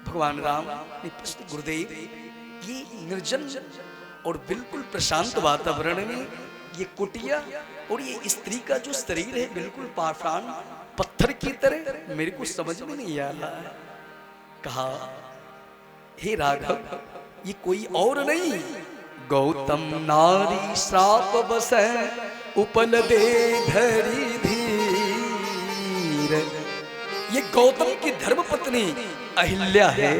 भगवान राम ने पूछा, गुरुदेव ये निर्जन और बिल्कुल प्रशांत वातावरण में ये कुटिया और ये स्त्री का जो शरीर है बिल्कुल पाषाण पत्थर की तरह, मेरे को समझ में नहीं आ रहा है। कहा, हे राघव ये कोई और नहीं, गौतम नारी श्राप बसै उपल दे धरी धीर। ये गौतम की धर्मपत्नी अहिल्या है,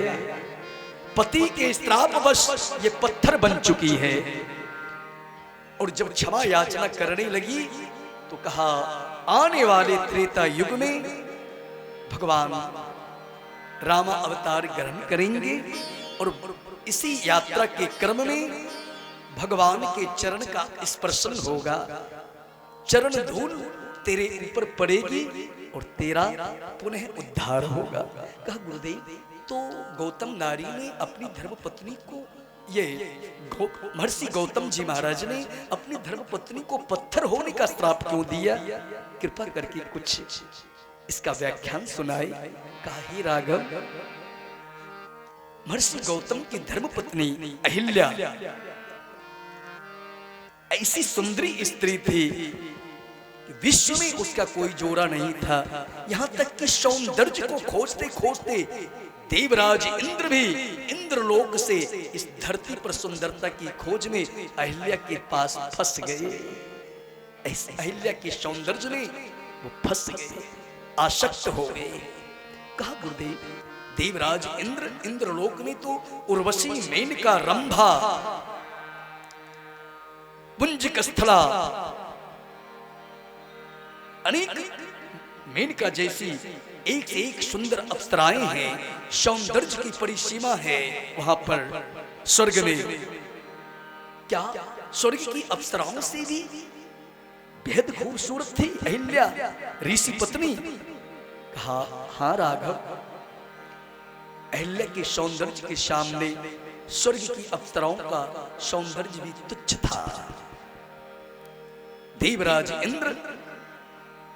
पति के श्रापवश ये पत्थर बन चुकी है। और जब क्षमा याचना करने लगी तो कहा, आने वाले त्रेता युग में भगवान रामा अवतार ग्रहण करेंगे और इसी यात्रा के क्रम में भगवान के चरण का स्पर्शन होगा, चरण धूल तेरे ऊपर पड़ेगी और तेरा पुनः उद्धार होगा। कहा, गुरुदेव तो गौतम नारी ने अपनी धर्मपत्नी को, ये महर्षि गौतम जी महाराज ने अपनी धर्मपत्नी को पत्थर होने का श्राप क्यों दिया? कृपा करके कुछ इसका व्याख्यान सुनाए। कहा, हे राघव महर्षि गौतम की धर्मपत्नी अहिल्या ऐसी सुंदरी स्त्री थी, विश्व में उसका कोई जोड़ा नहीं था। यहां तक कि सौंदर्य को खोजते खोजते देवराज इंद्र भी इंद्रलोक से इस धरती पर सुंदरता की खोज में अहिल्या के पास फंस गए। ऐसे अहिल्या के सौंदर्य में वो फंस गए, आसक्त हो गए। कहा, गुरुदेव देवराज इंद्र इंद्रलोक में तो उर्वशी, मेनका, रंभा, पुंजकस्थला, अनेक मेनका जैसी एक से एक सुंदर अप्सराएं हैं, सौंदर्य की परिसीमा है वहां पर स्वर्ग में। क्या स्वर्ग की अप्सराओं से भी बेहद खूबसूरत थी अहिल्या ऋषि पत्नी? कहा, हाँ राघव, अहिल्या के सौंदर्य के सामने स्वर्ग की अप्सराओं का सौंदर्य भी तुच्छ था। देवराज इंद्र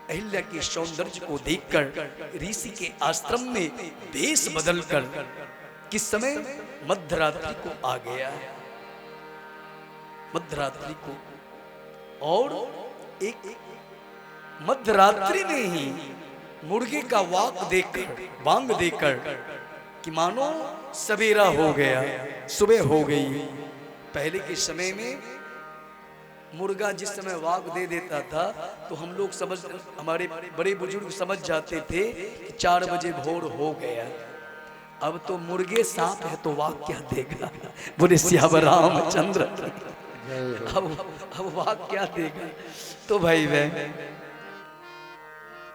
अहिल्या के सौंदर्य को देखकर ऋषि के आश्रम में वेश बदलकर किस समय मध्यरात्रि को आ गया, मध्यरात्रि को, और एक मध्यरात्रि में ही मुर्गे का वांग देकर कि मानो सवेरा हो गया, सुबह हो गई। पहले के समय में मुर्गा जिस समय वाग दे देता था तो हम लोग हमारे बड़े बुजुर्ग समझ जाते थे कि 4 बजे भोर हो गया। अब तो मुर्गे सांप है तो वाग क्या देगा? बोले सियावर रामचंद्र। अब वाग क्या देगा? तो भाई बहन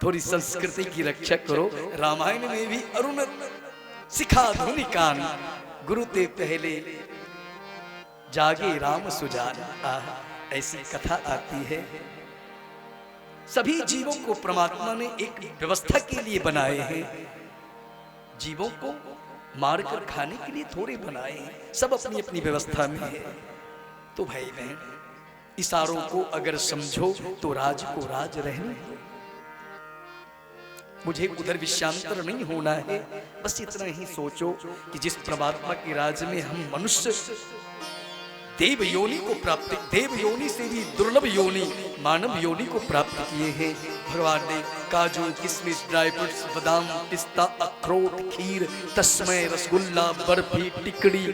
थोड़ी संस्कृति की रक्षा करो। रामायण में भी अरुण सिखा धुनि कान, गुरु ते पहले जागे राम सुजान, ऐसी कथा आती है। सभी जीवों को परमात्मा ने एक व्यवस्था के लिए बनाए हैं, जीवों को मारकर खाने के लिए थोड़े बनाए हैं, सब अपनी अपनी व्यवस्था में है। तो भाई बहन इशारों को अगर समझो तो राज को राज रहने दो। मुझे उधर विषयांतर नहीं होना है, बस इतना ही सोचो कि जिस परमात्मा के राज में हम मनुष्य देव योनि को प्राप्त, देव योनि से भी दुर्लभ योनि मानव योनि को प्राप्त किए हैं। भगवान ने काजू, किशमिश, ड्राई फ्रूट्स, बादाम, पिस्ता, अखरोट, खीर, तस्मय, रसगुल्ला, बर्फी, टिकड़ी,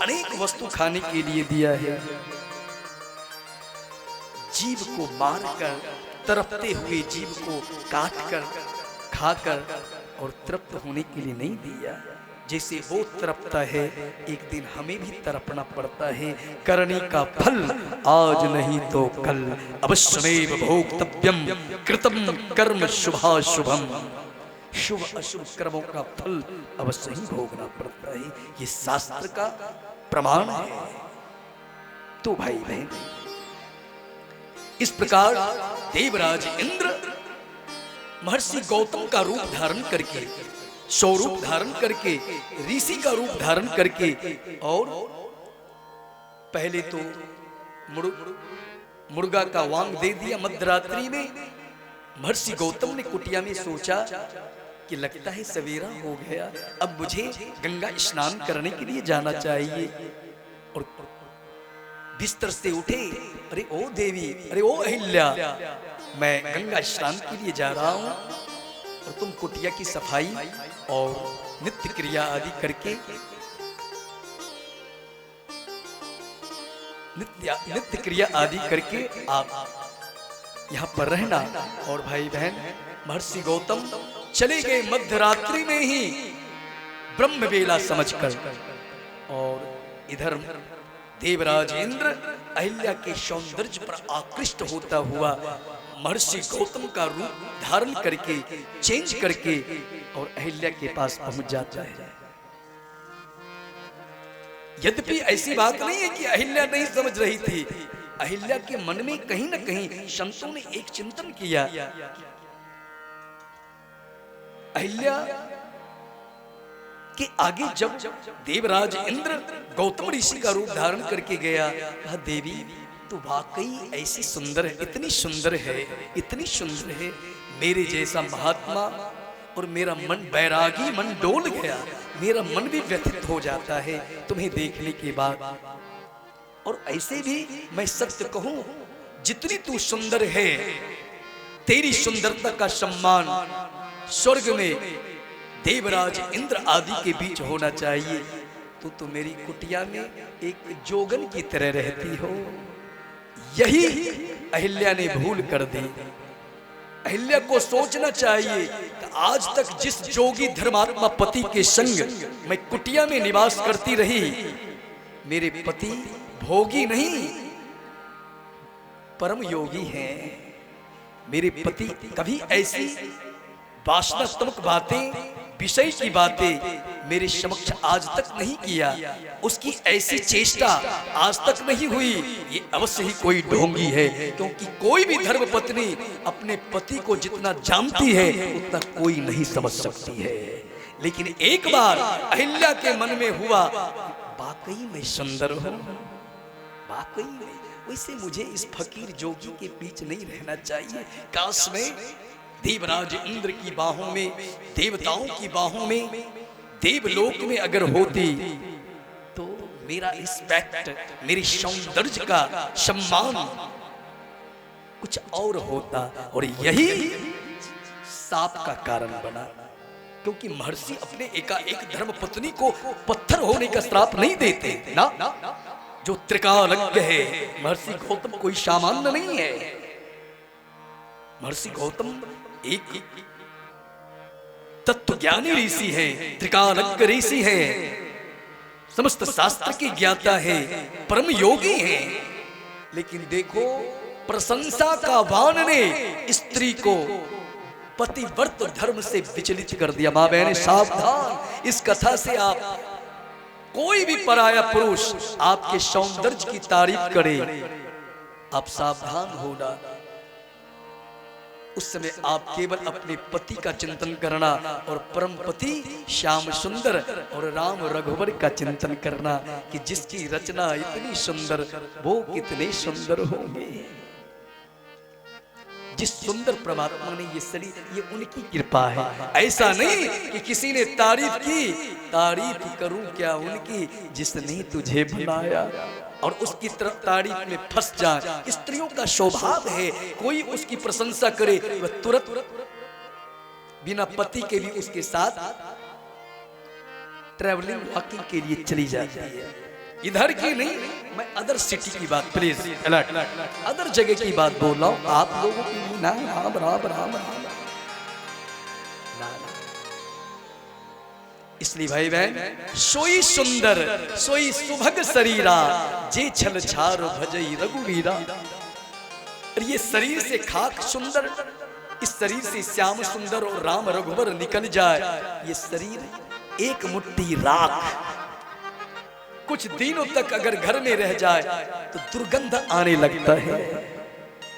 अनेक वस्तु खाने के लिए दिया है। जीव को मारकर, तरपते हुए जीव को काटकर, खाकर और तृप्त होने के लिए नहीं दिया। जैसे वो तड़पता है एक दिन हमें भी तड़पना पड़ता है। करनी का फल आज नहीं तो कल, अवश्यमेव भोक्तव्यम कृतम कर्म शुभाशुभम। शुभ अशुभ कर्मों का फल अवश्य ही भोगना पड़ता है, ये शास्त्र का प्रमाण है। तो भाई बहन इस प्रकार देवराज इंद्र महर्षि गौतम का रूप धारण करके, स्वरूप धारण करके, ऋषि का रूप धारण करके, और पहले तो मुर्गा का वांग दे दिया मध्यरात्रि में। महर्षि गौतम ने कुटिया में सोचा कि लगता है सवेरा हो गया, अब मुझे गंगा स्नान करने के लिए जाना चाहिए। और बिस्तर से उठे, अरे ओ देवी, अरे ओ अहिल्या, मैं गंगा स्नान के लिए जा रहा हूं और तुम कुटिया की सफाई और नित्य क्रिया आदि करके नित्य क्रिया आदि करके आप यहाँ पर रहना। और भाई बहन, महर्षि गौतम चले गए मध्यरात्रि में ही ब्रह्म बेला समझकर। और इधर देवराज इंद्र अहिल्या के सौंदर्य पर आकृष्ट होता हुआ महर्षि गौतम का रूप धारण करके, चेंज करके और अहिल्या के पास पहुंच जाता है। यद्यपि ऐसी बात नहीं है कि अहिल्या नहीं समझ रही थी, अहिल्या के मन में कहीं न कहीं संतों ने एक चिंतन किया। अहिल्या के आगे जब देवराज इंद्र गौतम ऋषि का रूप धारण करके गया, कहा देवी तो वाकई ऐसी सुंदर है, इतनी सुंदर है, इतनी सुंदर है, मेरे जैसा महात्मा और मेरा मन बैरागी मन डोल गया, मेरा मन भी व्यथित हो जाता है तुम्हें देखने के बाद। और ऐसे भी मैं सत्य कहूं, जितनी तू सुंदर है, तेरी सुंदरता का सम्मान स्वर्ग में देवराज इंद्र आदि के बीच होना चाहिए। तो मेरी कुटिया में एक जोगन की तरह रहती हो। यही अहिल्या ने भूल कर दी। अहिल्या को सोचना चाहिए कि आज तक जिस जोगी धर्मात्मा पति के संग मैं कुटिया में निवास करती रही, मेरे पति भोगी नहीं परम योगी हैं। मेरे पति कभी ऐसी वासनात्मक बातें, विषय की बातें मेरे समक्ष आज तक नहीं किया, उसकी ऐसी चेष्टा आज तक नहीं हुई। ये अवश्य ही कोई ढोंगी है, क्योंकि कोई भी धर्म पत्नी अपने पति को जितना जानती है उतना कोई नहीं समझ सकती है। लेकिन एक बार अहिल्या के मन में हुआ, वाकई मैं सुंदर हूं, वाकई में, वैसे मुझे इस फकीर जोगी के बीच नहीं रहना चाहिए। काश में देवराज इंद्र की बाहों में, देवताओं की बाहों में, देवलोक में अगर होती तो मेरा रिस्पेक्ट, मेरी सौंदर्य का सम्मान कुछ और होता। और यही साप का कारण बना, क्योंकि महर्षि अपने एकाएक धर्म पत्नी को पत्थर होने का श्राप नहीं देते ना। जो त्रिकालज्ञ है महर्षि गौतम कोई सामान्य नहीं है। महर्षि गौतम एक तत्वज्ञानी ऋषि है, त्रिकालज्ञ ऋषि है, समस्त शास्त्र की ज्ञाता है, परम योगी है। लेकिन देखो, प्रशंसा का वाण ने स्त्री को पतिव्रत धर्म से विचलित कर दिया। मां बहने सावधान, इस कथा से आप, कोई भी पराया पुरुष आपके सौंदर्य की तारीफ करे, आप सावधान होना। उस समय आप केवल अपने पति का चिंतन करना और परम पति श्याम सुंदर और राम रघुवर का चिंतन करना कि जिसकी रचना इतनी सुंदर, वो कितने सुंदर होंगे। जिस सुंदर परमात्मा ने ये शरीर, ये उनकी कृपा है। ऐसा नहीं कि किसी ने तारीफ की, तारीफ करूं क्या उनकी जिसने तुझे बनाया, और उसकी तरफ तारीफ में फंस जाए। स्त्रियों का स्वभाव है, कोई उसकी प्रशंसा करे वह तुरंत बिना पति के भी उसके साथ ट्रैवलिंग वॉकिंग के लिए चली जाती है। इधर की नहीं, मैं अदर सिटी की बात, प्लीज अलर्ट, अदर जगह की बात बोल रहा हूं, आप लोगों की नहीं ना। राम राम राम राम। इसलिए भाई बहन, सोई सुंदर सोई सुभग शरीरा, जे छल छार भजई रघुवीरा। और ये शरीर से खाक सुंदर, इस शरीर से श्याम सुंदर और राम रघुवर निकल जाए, ये शरीर एक मुट्ठी राख कुछ दिनों तक अगर घर में रह जाए तो दुर्गंध आने लगता है।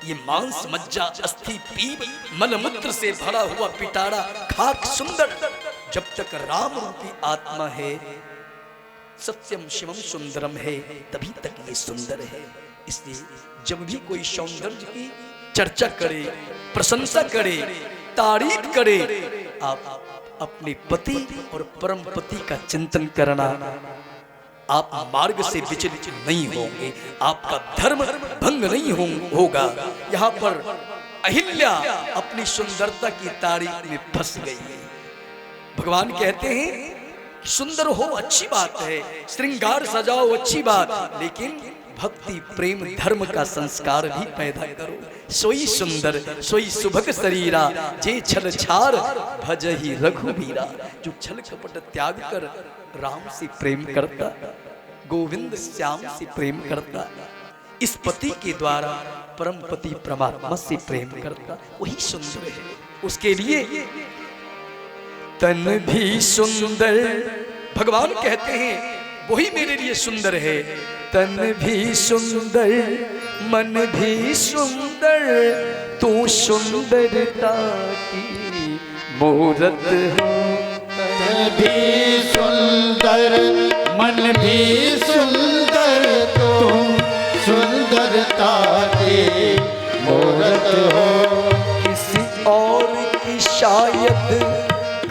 ये मांस मज्जा अस्थि पीप मलमूत्र से भरा हुआ पिटारा खाक सुंदर, जब तक राम रूपी आत्मा है, सत्यम शिवम सुंदरम है, तभी तक ये सुंदर है। इसलिए जब भी कोई सौंदर्य की चर्चा करे, प्रशंसा करे, तारीफ करे, आप अपने पति और परम पति का चिंतन करना, आप मार्ग से विचलित नहीं होंगे, आपका धर्म भंग नहीं होगा। यहाँ पर अहिल्या अपनी सुंदरता की तारीफ में फंस गई है। भगवान कहते हैं सुंदर हो अच्छी बात है, श्रृंगार सजाओ अच्छी बात, लेकिन भक्ति प्रेम धर्म का संस्कार भी पैदा करो। सोई सुंदर सोई सुभग शरीरा, जे छल छार भजहि रघुबीरा। जो छल कपट त्याग कर राम से प्रेम करता, गोविंद श्याम से प्रेम करता, इस पति के द्वारा परम पति परमात्मा से प्रेम करता, वही सुंदर है। उसके लिए तन भी सुंदर, भगवान कहते हैं वही मेरे लिए सुंदर है। तन भी सुंदर मन भी सुंदर, तू सुंदरता की मूरत हो। तन भी सुंदर मन भी सुंदर, तुम सुंदरता की मूरत हो। किसी और की शायद